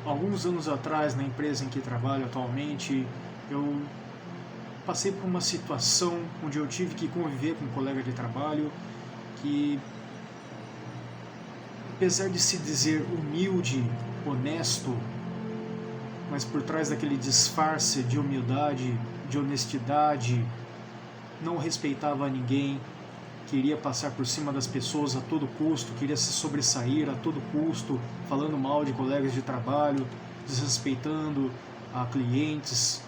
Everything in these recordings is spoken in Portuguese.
Alguns anos atrás, na empresa em que trabalho atualmente, eu passei por uma situação onde eu tive que conviver com um colega de trabalho que, apesar de se dizer humilde, honesto, mas por trás daquele disfarce de humildade, de honestidade, não respeitava ninguém, queria passar por cima das pessoas a todo custo, queria se sobressair a todo custo, falando mal de colegas de trabalho, desrespeitando a clientes,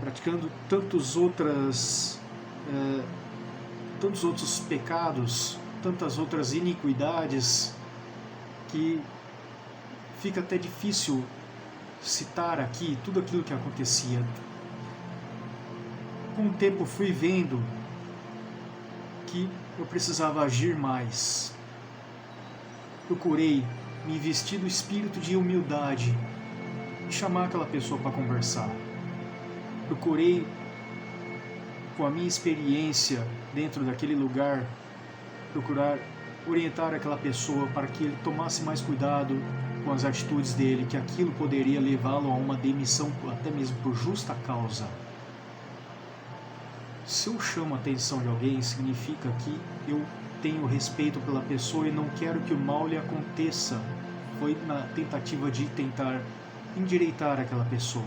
praticando tantos outros pecados, tantas outras iniquidades, que fica até difícil citar aqui tudo aquilo que acontecia. Com o tempo fui vendo que eu precisava agir mais. Procurei me investir do espírito de humildade e chamar aquela pessoa para conversar. Procurei, com a minha experiência dentro daquele lugar, procurar orientar aquela pessoa para que ele tomasse mais cuidado com as atitudes dele, que aquilo poderia levá-lo a uma demissão, até mesmo por justa causa. Se eu chamo a atenção de alguém, significa que eu tenho respeito pela pessoa e não quero que o mal lhe aconteça. Foi na tentativa de tentar endireitar aquela pessoa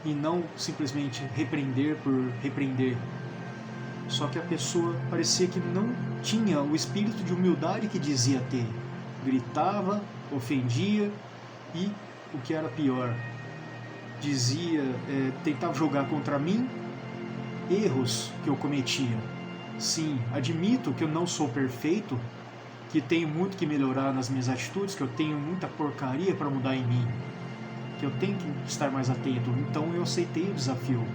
e não simplesmente repreender por repreender. Só que a pessoa parecia que não tinha o espírito de humildade que dizia ter. Gritava, ofendia e, o que era pior, tentava jogar contra mim erros que eu cometia. Sim, admito que eu não sou perfeito, que tenho muito que melhorar nas minhas atitudes, que eu tenho muita porcaria para mudar em mim, que eu tenho que estar mais atento. Então eu aceitei o desafio,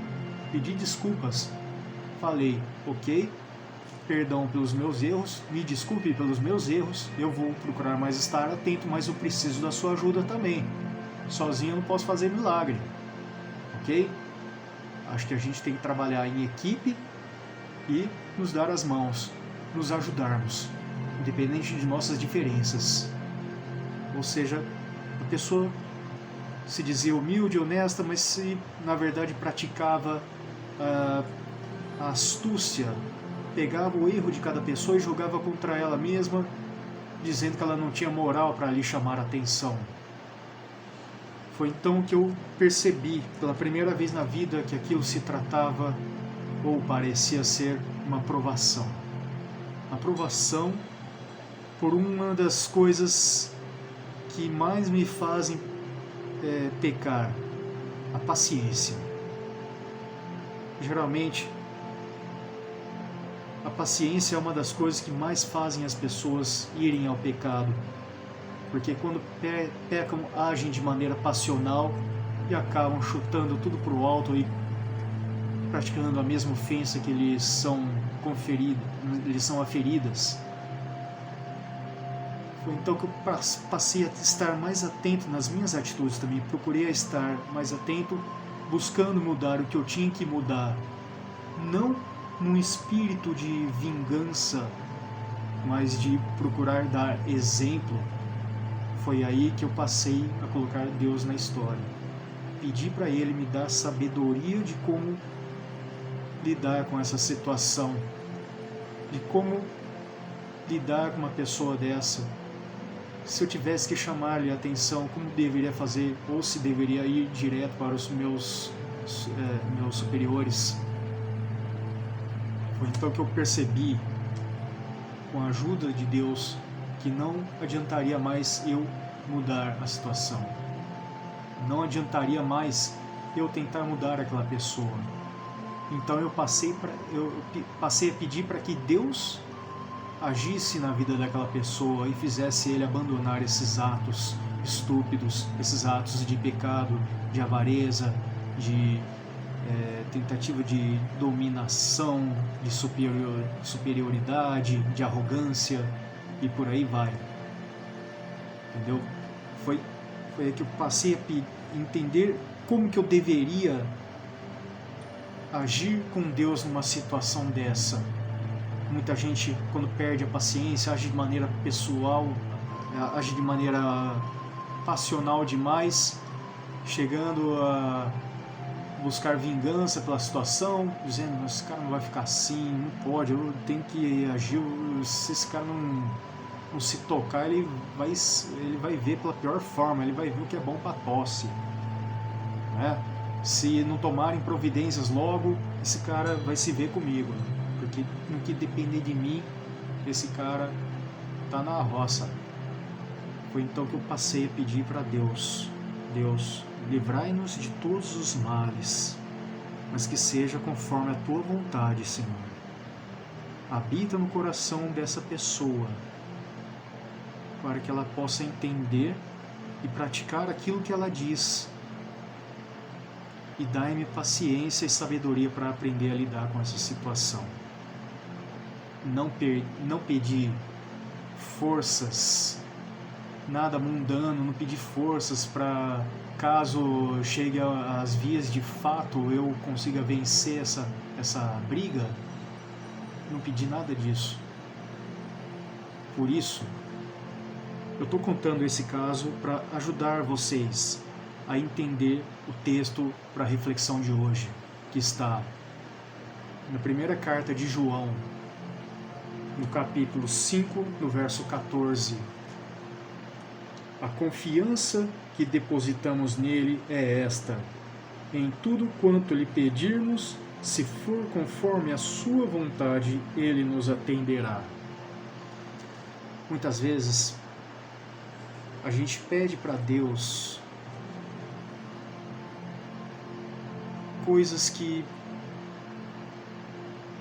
pedi desculpas, falei, ok, perdão pelos meus erros, me desculpe pelos meus erros, eu vou procurar mais estar atento, mas eu preciso da sua ajuda também. Sozinho eu não posso fazer milagre, ok? Acho que a gente tem que trabalhar em equipe e nos dar as mãos, nos ajudarmos, independente de nossas diferenças. Ou seja, a pessoa se dizia humilde, honesta, mas se na verdade praticava a astúcia, pegava o erro de cada pessoa e jogava contra ela mesma, dizendo que ela não tinha moral para lhe chamar a atenção. Foi então que eu percebi, pela primeira vez na vida, que aquilo se tratava, ou parecia ser, uma provação. Uma provação por uma das coisas que mais me fazem pecar, a paciência. Geralmente, a paciência é uma das coisas que mais fazem as pessoas irem ao pecado, porque quando pecam, agem de maneira passional e acabam chutando tudo para o alto e praticando a mesma ofensa que lhes são aferidas. Foi então que eu passei a estar mais atento nas minhas atitudes também, procurei estar mais atento, buscando mudar o que eu tinha que mudar, não num espírito de vingança, mas de procurar dar exemplo. Foi aí que eu passei a colocar Deus na história. Pedi para Ele me dar sabedoria de como lidar com essa situação, de como lidar com uma pessoa dessa. Se eu tivesse que chamar-lhe a atenção, como deveria fazer, ou se deveria ir direto para os meus superiores. Foi então que eu percebi, com a ajuda de Deus, que não adiantaria mais eu mudar a situação. Não adiantaria mais eu tentar mudar aquela pessoa. Então eu passei a pedir para que Deus agisse na vida daquela pessoa e fizesse ele abandonar esses atos estúpidos, esses atos de pecado, de avareza, de tentativa de dominação, de superioridade, de arrogância e por aí vai. Entendeu? Foi aí que eu passei a entender como que eu deveria agir com Deus numa situação dessa. Muita gente, quando perde a paciência, age de maneira pessoal, age de maneira passional demais, chegando a buscar vingança pela situação, dizendo, esse cara não vai ficar assim, não pode, eu tenho que agir, se esse cara não se tocar, ele vai ver pela pior forma, ele vai ver o que é bom para tosse, né? Se não tomarem providências logo, esse cara vai se ver comigo, porque no que depender de mim, esse cara tá na roça. Foi então que eu passei a pedir para Deus, livrai-nos de todos os males, mas que seja conforme a tua vontade, Senhor. Habita no coração dessa pessoa, para que ela possa entender e praticar aquilo que ela diz. E dai-me paciência e sabedoria para aprender a lidar com essa situação. Não pedir forças, nada mundano, não pedir forças para, caso chegue às vias de fato, eu consiga vencer essa briga. Não pedir nada disso. Por isso, eu estou contando esse caso para ajudar vocês a entender o texto para a reflexão de hoje, que está na primeira carta de João, no capítulo 5, no verso 14. A confiança que depositamos nele é esta: em tudo quanto lhe pedirmos, se for conforme a sua vontade, ele nos atenderá. Muitas vezes a gente pede para Deus coisas que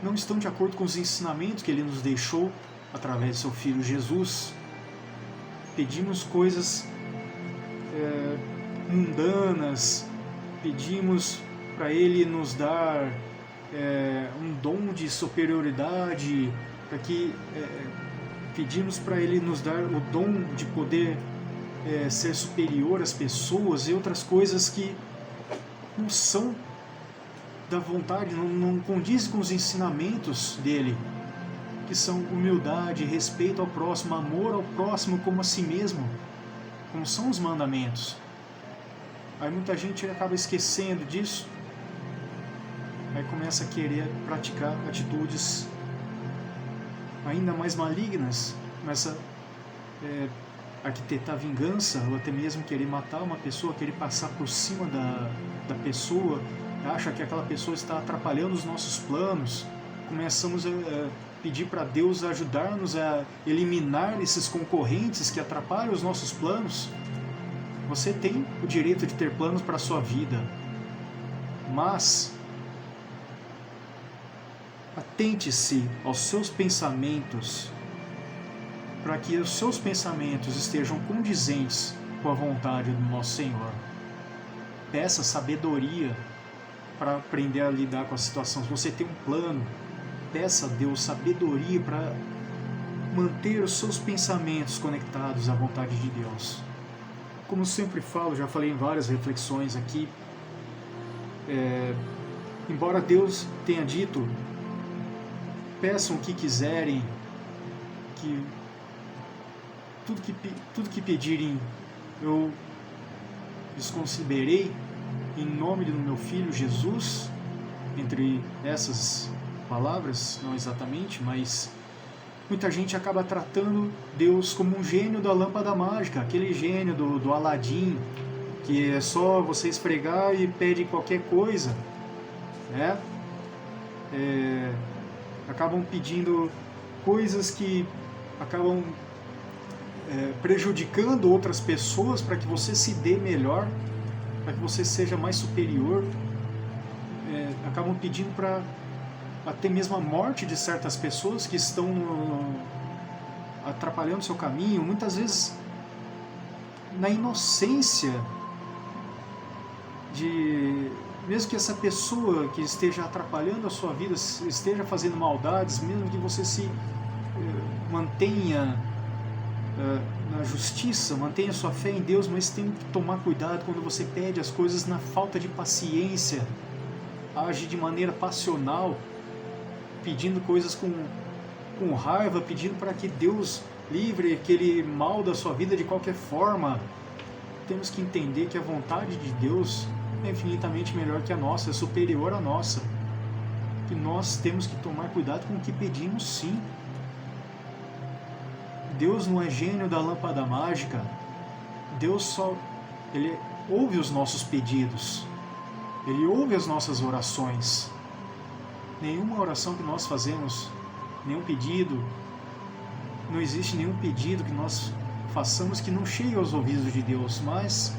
não estão de acordo com os ensinamentos que Ele nos deixou através de seu Filho Jesus. Pedimos coisas mundanas, pedimos para Ele nos dar um dom de superioridade, pedimos para Ele nos dar o dom de poder ser superior às pessoas e outras coisas que não são da vontade, não condizem com os ensinamentos dele, que são humildade, respeito ao próximo, amor ao próximo como a si mesmo, como são os mandamentos. Aí muita gente acaba esquecendo disso, aí começa a querer praticar atitudes ainda mais malignas, começa a arquitetar vingança, ou até mesmo querer matar uma pessoa, querer passar por cima da pessoa, acha que aquela pessoa está atrapalhando os nossos planos. Começamos a pedir para Deus ajudar-nos a eliminar esses concorrentes que atrapalham os nossos planos. Você tem o direito de ter planos para a sua vida, mas atente-se aos seus pensamentos, para que os seus pensamentos estejam condizentes com a vontade do nosso Senhor. Peça sabedoria para aprender a lidar com a situação. Se você tem um plano, peça a Deus sabedoria para manter os seus pensamentos conectados à vontade de Deus. Como eu sempre falo, já falei em várias reflexões aqui, embora Deus tenha dito, peçam o que quiserem, que tudo que pedirem eu lhes concederei, em nome do meu Filho Jesus. Entre essas palavras, não exatamente, mas muita gente acaba tratando Deus como um gênio da lâmpada mágica, aquele gênio do Aladim, que é só você esfregar e pede qualquer coisa, né? Acabam pedindo coisas que acabam prejudicando outras pessoas para que você se dê melhor, para que você seja mais superior. Acabam pedindo para até mesmo a morte de certas pessoas que estão atrapalhando o seu caminho, muitas vezes na inocência de, mesmo que essa pessoa que esteja atrapalhando a sua vida esteja fazendo maldades, mesmo que você se mantenha na justiça, mantenha sua fé em Deus, mas tem que tomar cuidado quando você pede as coisas na falta de paciência, age de maneira passional, pedindo coisas com raiva, pedindo para que Deus livre aquele mal da sua vida de qualquer forma. temos que entender que a vontade de Deus é infinitamente melhor que a nossa, é superior à nossa. Que nós temos que tomar cuidado com o que pedimos, sim. Deus não é gênio da lâmpada mágica. Deus Ele ouve os nossos pedidos. Ele ouve as nossas orações. Nenhuma oração que nós fazemos, nenhum pedido, não existe nenhum pedido que nós façamos que não chegue aos ouvidos de Deus, mas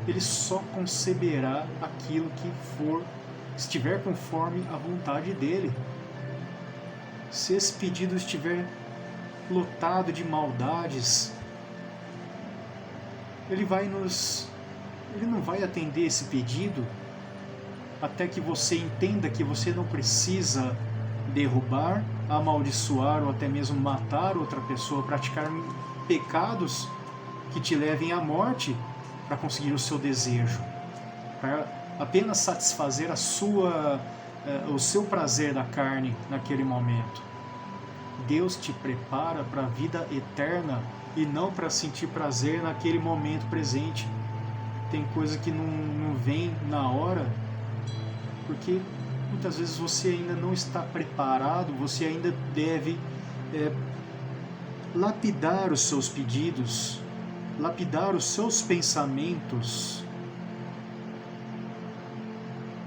Ele só conceberá aquilo que estiver conforme a vontade dEle. Se esse pedido estiver lotado de maldades, Ele não vai atender esse pedido até que você entenda que você não precisa derrubar, amaldiçoar ou até mesmo matar outra pessoa, praticar pecados que te levem à morte para conseguir o seu desejo, para apenas satisfazer o seu prazer da carne naquele momento. Deus te prepara para a vida eterna e não para sentir prazer naquele momento presente. Tem coisa que não vem na hora, porque muitas vezes você ainda não está preparado, você ainda deve lapidar os seus pedidos, lapidar os seus pensamentos,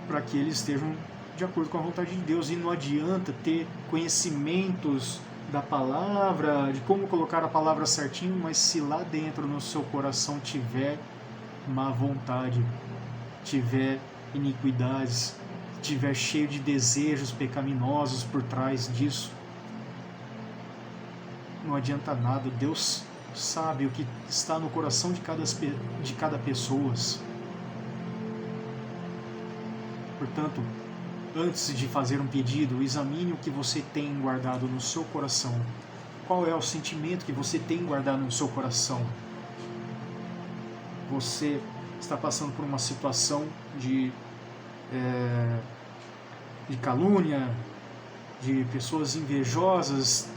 para que eles estejam de acordo com a vontade de Deus. E não adianta ter conhecimentos da palavra, de como colocar a palavra certinho, mas se lá dentro no seu coração tiver má vontade, tiver iniquidades, tiver cheio de desejos pecaminosos por trás disso, não adianta nada. Deus sabe o que está no coração de cada pessoa. Portanto, antes de fazer um pedido, examine o que você tem guardado no seu coração. Qual é o sentimento que você tem guardado no seu coração? Você está passando por uma situação de calúnia, de pessoas invejosas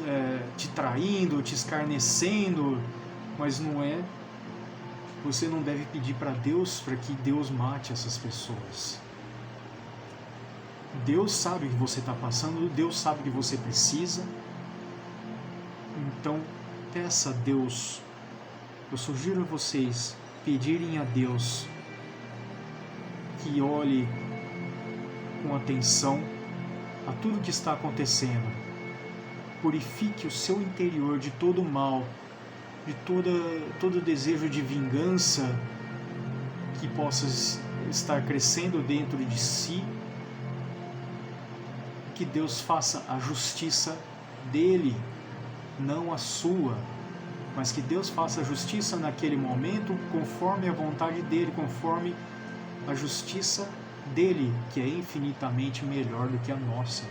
te traindo, te escarnecendo, mas não é. Você não deve pedir para Deus para que Deus mate essas pessoas. Deus sabe o que você está passando, Deus sabe o que você precisa. Então, peça a Deus. Eu sugiro a vocês pedirem a Deus que olhe com atenção a tudo que está acontecendo. Purifique o seu interior de todo o mal, de todo desejo de vingança que possa estar crescendo dentro de si. Que Deus faça a justiça dele, não a sua, mas que Deus faça a justiça naquele momento conforme a vontade dele, conforme a justiça dele, que é infinitamente melhor do que a nossa.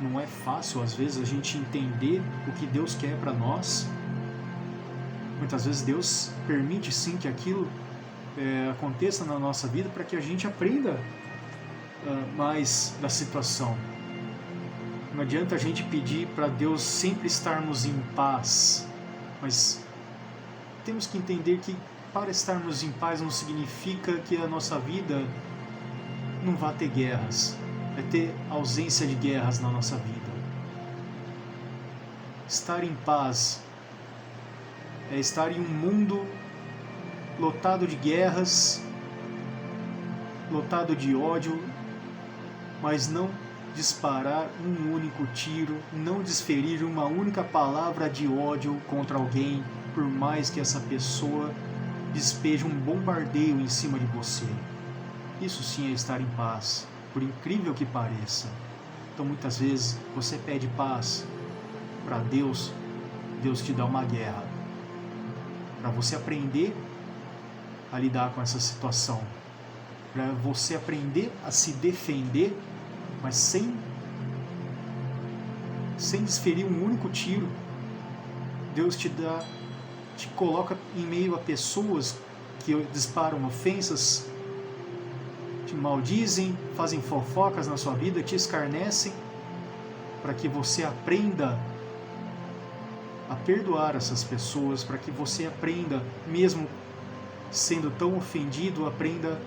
Não é fácil às vezes a gente entender o que Deus quer para nós. Muitas vezes Deus permite sim que aquilo aconteça na nossa vida para que a gente aprenda mais da situação. Não adianta a gente pedir para Deus sempre estarmos em paz, mas temos que entender que para estarmos em paz não significa que a nossa vida não vai ter guerras, vai ter ausência de guerras na nossa vida. Estar em paz é estar em um mundo lotado de guerras, lotado de ódio, mas não disparar um único tiro, não desferir uma única palavra de ódio contra alguém, por mais que essa pessoa despeje um bombardeio em cima de você. Isso sim é estar em paz, por incrível que pareça. Então muitas vezes você pede paz para Deus, Deus te dá uma guerra, para você aprender a lidar com essa situação, para você aprender a se defender, mas sem desferir um único tiro. Deus te coloca em meio a pessoas que disparam ofensas, te maldizem, fazem fofocas na sua vida, te escarnecem, para que você aprenda a perdoar essas pessoas, para que você aprenda, mesmo sendo tão ofendido, aprenda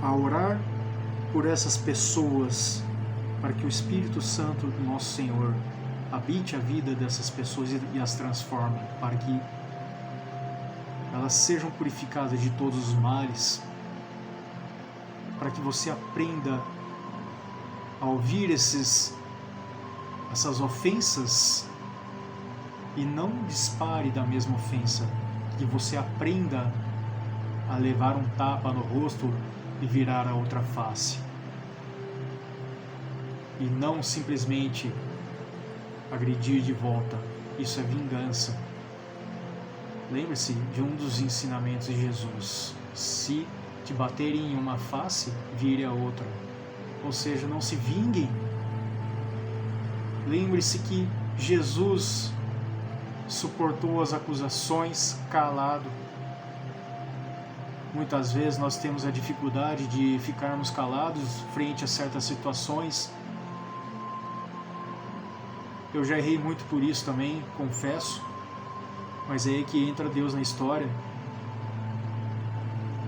a orar por essas pessoas, para que o Espírito Santo do nosso Senhor habite a vida dessas pessoas e as transforme, para que elas sejam purificadas de todos os males, para que você aprenda a ouvir essas ofensas e não dispare da mesma ofensa, que você aprenda a levar um tapa no rosto e virar a outra face, e não simplesmente agredir de volta. Isso é vingança. Lembre-se de um dos ensinamentos de Jesus: se te baterem em uma face, vire a outra. Ou seja, não se vinguem. Lembre-se que Jesus suportou as acusações calado. Muitas vezes nós temos a dificuldade de ficarmos calados frente a certas situações. Eu já errei muito por isso também, confesso. Mas é aí que entra Deus na história,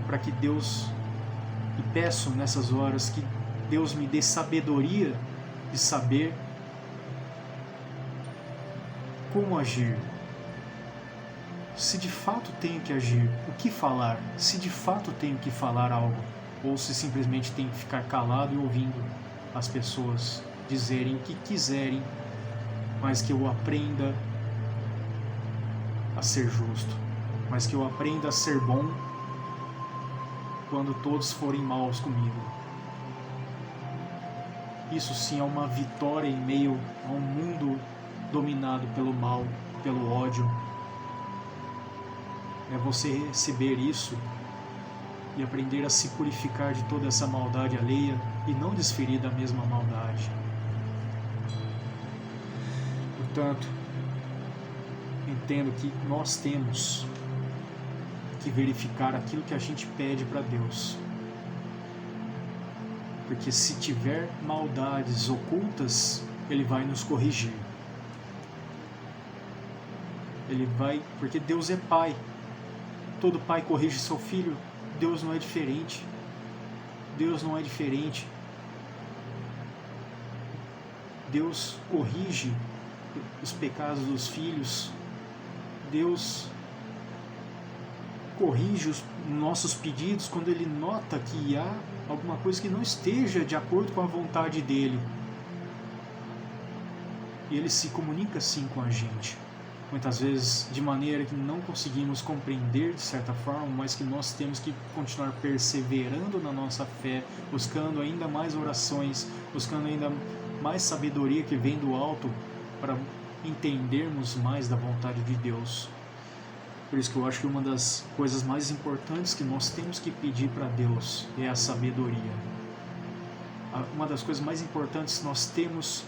para que Deus, e peço nessas horas que Deus me dê sabedoria de saber como agir. Se de fato tenho que agir, o que falar? Se de fato tenho que falar algo, ou se simplesmente tenho que ficar calado e ouvindo as pessoas dizerem o que quiserem, mas que eu aprenda a ser justo, mas que eu aprenda a ser bom quando todos forem maus comigo. Isso sim é uma vitória em meio a um mundo dominado pelo mal, pelo ódio. É você receber isso e aprender a se purificar de toda essa maldade alheia e não desferir da mesma maldade. Portanto, entendo que nós temos que verificar aquilo que a gente pede para Deus. Porque se tiver maldades ocultas, Ele vai nos corrigir. Porque Deus é Pai. Todo pai corrige seu filho. Deus não é diferente. Deus não é diferente. Deus corrige os pecados dos filhos. Deus corrige os nossos pedidos quando Ele nota que há alguma coisa que não esteja de acordo com a vontade dEle. E Ele se comunica assim com a gente. Muitas vezes de maneira que não conseguimos compreender de certa forma, mas que nós temos que continuar perseverando na nossa fé, buscando ainda mais orações, buscando ainda mais sabedoria que vem do alto para entendermos mais da vontade de Deus. Por isso que eu acho que uma das coisas mais importantes que nós temos que pedir para Deus é a sabedoria. Uma das coisas mais importantes que nós temos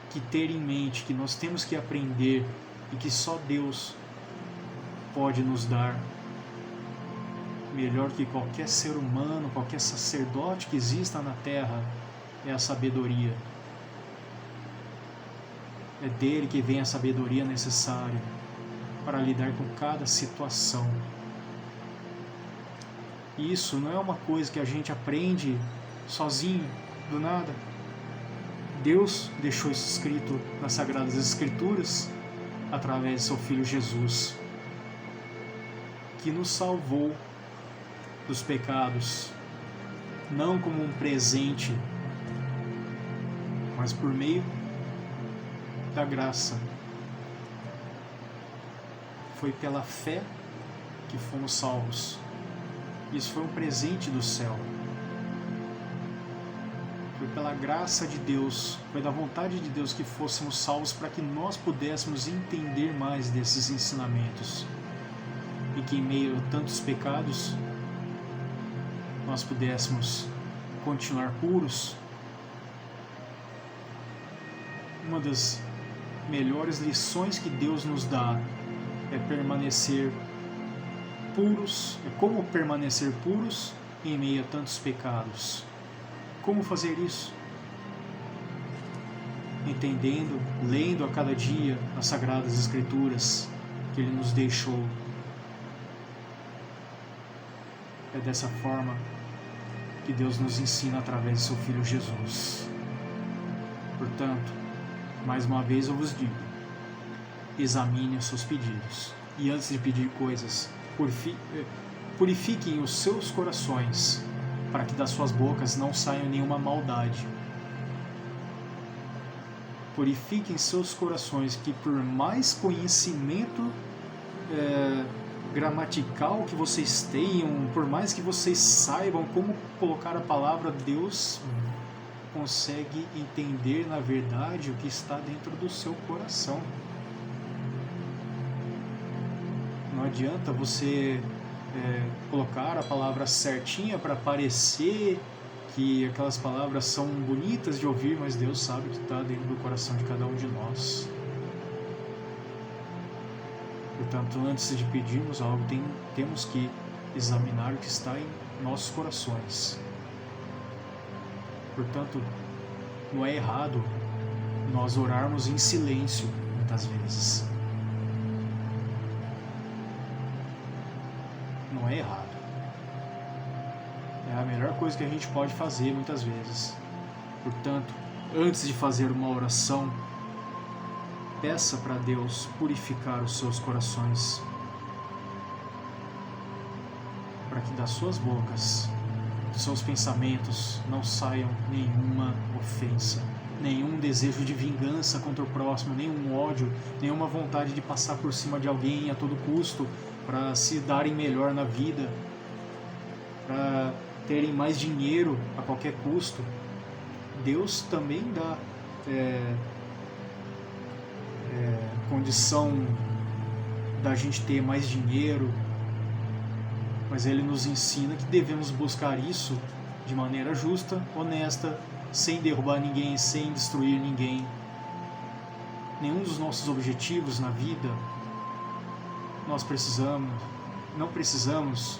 que ter em mente, que nós temos que aprender e que só Deus pode nos dar, melhor que qualquer ser humano, qualquer sacerdote que exista na terra, é a sabedoria. É dele que vem a sabedoria necessária para lidar com cada situação. E isso não é uma coisa que a gente aprende sozinho, do nada. Deus deixou isso escrito nas Sagradas Escrituras através de seu Filho Jesus, que nos salvou dos pecados, não como um presente, mas por meio da graça. Foi pela fé que fomos salvos. Isso foi um presente do céu. Foi pela graça de Deus, foi da vontade de Deus que fôssemos salvos, para que nós pudéssemos entender mais desses ensinamentos. E que em meio a tantos pecados, nós pudéssemos continuar puros. Uma das melhores lições que Deus nos dá é permanecer puros, é como permanecer puros em meio a tantos pecados. Como fazer isso? Entendendo, lendo a cada dia as Sagradas Escrituras que Ele nos deixou. É dessa forma que Deus nos ensina através de seu Filho Jesus. Portanto, mais uma vez eu vos digo, examine os seus pedidos. E antes de pedir coisas, purifiquem os seus corações, para que das suas bocas não saia nenhuma maldade. Purifiquem seus corações, que por mais conhecimento gramatical que vocês tenham, por mais que vocês saibam como colocar a palavra, Deus consegue entender na verdade o que está dentro do seu coração. Não adianta você colocar a palavra certinha para parecer que aquelas palavras são bonitas de ouvir, mas Deus sabe o que está dentro do coração de cada um de nós. Portanto, antes de pedirmos algo, temos que examinar o que está em nossos corações. Portanto, não é errado nós orarmos em silêncio, muitas vezes. Não é errado. É a melhor coisa que a gente pode fazer, muitas vezes. Portanto, antes de fazer uma oração, peça para Deus purificar os seus corações, para que das suas bocas, dos seus pensamentos, não saiam nenhuma ofensa, nenhum desejo de vingança contra o próximo, nenhum ódio, nenhuma vontade de passar por cima de alguém a todo custo, para se darem melhor na vida, para terem mais dinheiro a qualquer custo. Deus também dá condição da gente ter mais dinheiro, mas Ele nos ensina que devemos buscar isso de maneira justa, honesta, sem derrubar ninguém, sem destruir ninguém. Nenhum dos nossos objetivos na vida não precisamos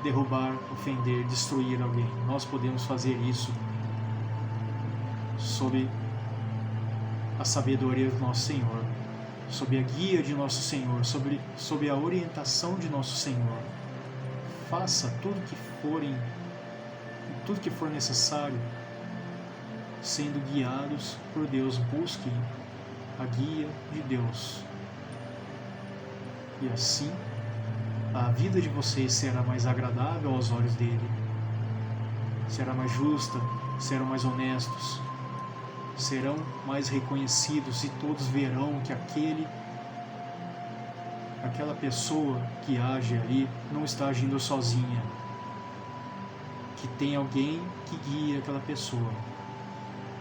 derrubar, ofender, destruir alguém. Nós podemos fazer isso sob a sabedoria do nosso Senhor, sob a guia de nosso Senhor, sob a orientação de nosso Senhor. Faça tudo que for necessário, sendo guiados por Deus. Busquem a guia de Deus. E assim, a vida de vocês será mais agradável aos olhos dele, será mais justa, serão mais honestos, serão mais reconhecidos, e todos verão que aquela pessoa que age ali não está agindo sozinha, que tem alguém que guia aquela pessoa,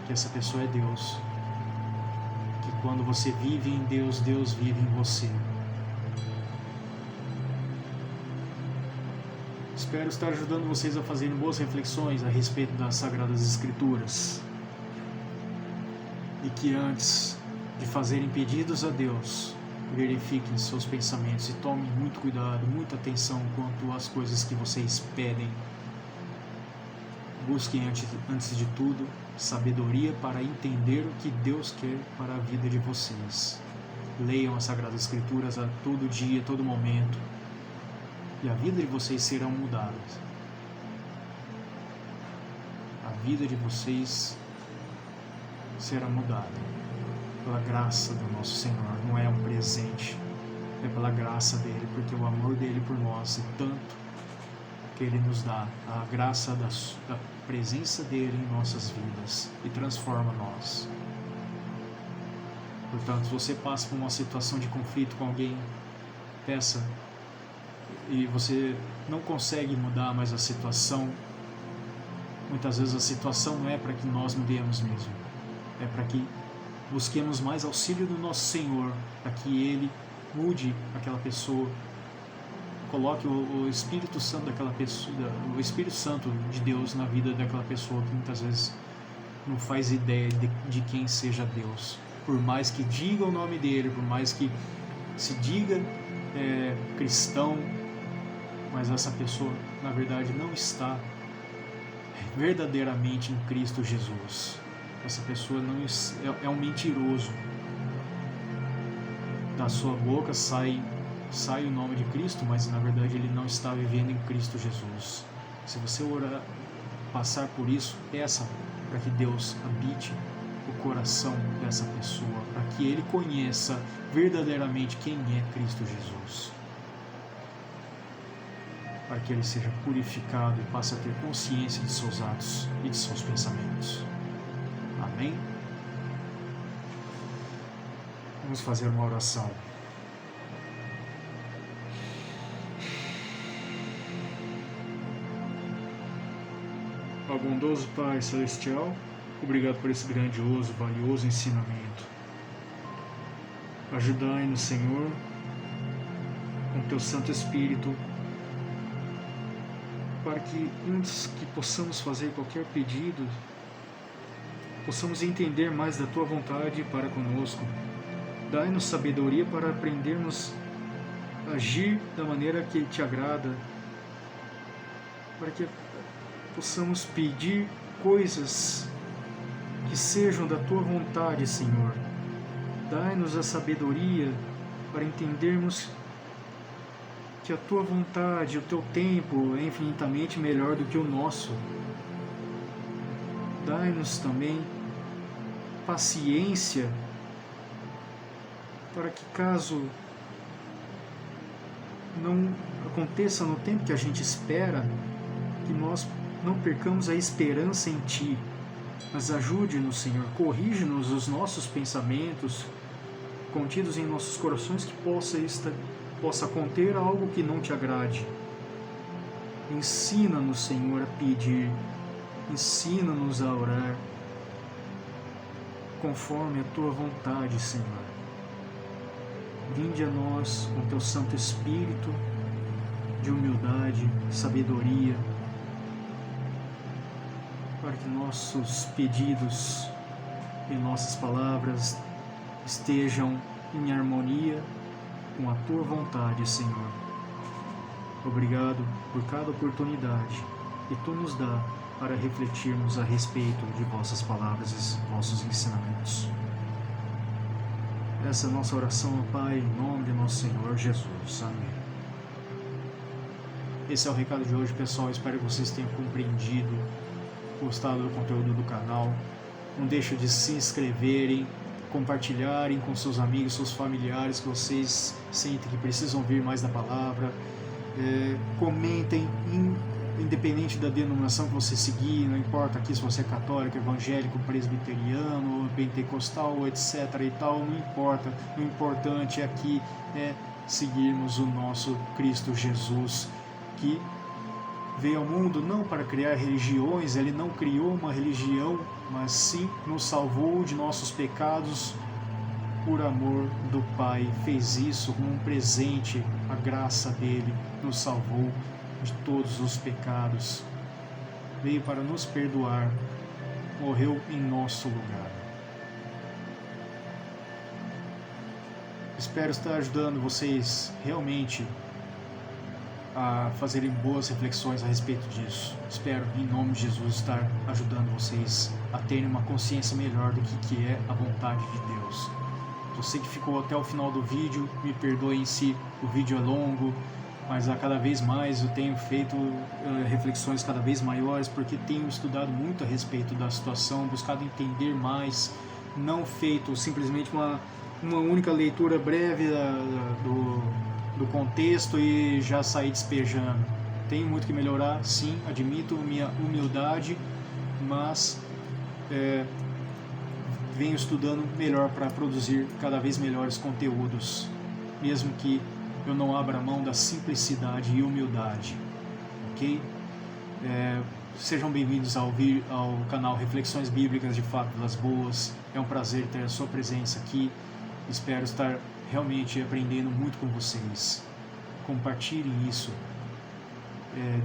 que essa pessoa é Deus, que quando você vive em Deus, Deus vive em você. Espero estar ajudando vocês a fazerem boas reflexões a respeito das Sagradas Escrituras, e que antes de fazerem pedidos a Deus, verifiquem seus pensamentos e tomem muito cuidado, muita atenção quanto às coisas que vocês pedem. Busquem antes de tudo sabedoria para entender o que Deus quer para a vida de vocês. Leiam as Sagradas Escrituras a todo dia, a todo momento, e a vida de vocês será mudada. A vida de vocês será mudada pela graça do nosso Senhor. Não é um presente, é pela graça dele, porque o amor dele por nós é tanto que ele nos dá a graça da presença dele em nossas vidas e transforma nós. Portanto, se você passa por uma situação de conflito com alguém, peça, e você não consegue mudar mais a situação, muitas vezes a situação não é para que nós mudemos mesmo, é para que busquemos mais auxílio do nosso Senhor, para que Ele mude aquela pessoa, coloque o Espírito Santo daquela pessoa, o Espírito Santo de Deus na vida daquela pessoa que muitas vezes não faz ideia de quem seja Deus. Por mais que diga o nome dele, por mais que se diga cristão, mas essa pessoa na verdade não está verdadeiramente em Cristo Jesus. Essa pessoa não é um mentiroso. Da sua boca saem sai o nome de Cristo, mas na verdade ele não está vivendo em Cristo Jesus. Se você orar, passar por isso, peça para que Deus habite o coração dessa pessoa, para que ele conheça verdadeiramente quem é Cristo Jesus, para que ele seja purificado e passe a ter consciência de seus atos e de seus pensamentos. Amém? Vamos fazer uma oração. Ó bondoso Pai Celestial, obrigado por esse grandioso, valioso ensinamento. Ajudai-nos, Senhor, com Teu Santo Espírito, para que antes que possamos fazer qualquer pedido, possamos entender mais da Tua vontade para conosco. Dai-nos sabedoria para aprendermos a agir da maneira que Te agrada, para que possamos pedir coisas que sejam da Tua vontade, Senhor. Dai-nos a sabedoria para entendermos que a Tua vontade, o Teu tempo é infinitamente melhor do que o nosso. Dai-nos também paciência para que, caso não aconteça no tempo que a gente espera, que nós não percamos a esperança em Ti. Mas ajude-nos, Senhor, corrige-nos os nossos pensamentos contidos em nossos corações, que possa conter algo que não Te agrade. Ensina-nos, Senhor, a pedir, ensina-nos a orar conforme a Tua vontade, Senhor. Vinde a nós com Teu Santo Espírito de humildade, sabedoria, para que nossos pedidos e nossas palavras estejam em harmonia com a Tua vontade, Senhor. Obrigado por cada oportunidade que Tu nos dá para refletirmos a respeito de Vossas palavras e Vossos ensinamentos. Essa é a nossa oração, Pai, em nome de nosso Senhor Jesus. Amém. Esse é o recado de hoje, pessoal. Espero que vocês tenham compreendido, gostado do conteúdo do canal. Não deixem de se inscreverem, compartilharem com seus amigos, seus familiares que vocês sentem que precisam ouvir mais da palavra. Comentem, independente da denominação que você seguir, não importa aqui se você é católico, evangélico, presbiteriano, pentecostal, etc. e tal, não importa. O importante aqui é seguirmos o nosso Cristo Jesus, que veio ao mundo não para criar religiões, Ele não criou uma religião, mas sim nos salvou de nossos pecados por amor do Pai. Fez isso como um presente, a graça dele nos salvou de todos os pecados. Veio para nos perdoar, morreu em nosso lugar. Espero estar ajudando vocês realmente a fazerem boas reflexões a respeito disso. Espero, em nome de Jesus, estar ajudando vocês a terem uma consciência melhor do que é a vontade de Deus. Você que ficou até o final do vídeo, me perdoem se o vídeo é longo, mas a cada vez mais eu tenho feito reflexões cada vez maiores, porque tenho estudado muito a respeito da situação, buscado entender mais, não feito simplesmente uma única leitura breve do contexto e já sair despejando. Tenho muito que melhorar, sim, admito minha humildade, mas venho estudando melhor para produzir cada vez melhores conteúdos, mesmo que eu não abra mão da simplicidade e humildade, ok? Sejam bem-vindos ao canal Reflexões Bíblicas de Fábulas Boas. É um prazer ter a sua presença aqui. Espero estar realmente aprendendo muito com vocês. Compartilhem isso.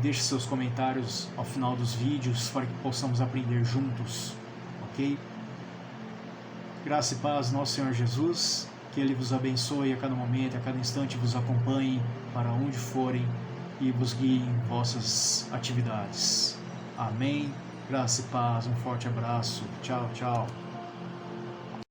Deixe seus comentários ao final dos vídeos para que possamos aprender juntos, ok? Graça e paz, nosso Senhor Jesus. Que Ele vos abençoe a cada momento, a cada instante, vos acompanhe para onde forem e vos guie em vossas atividades. Amém. Graça e paz, um forte abraço. Tchau, tchau.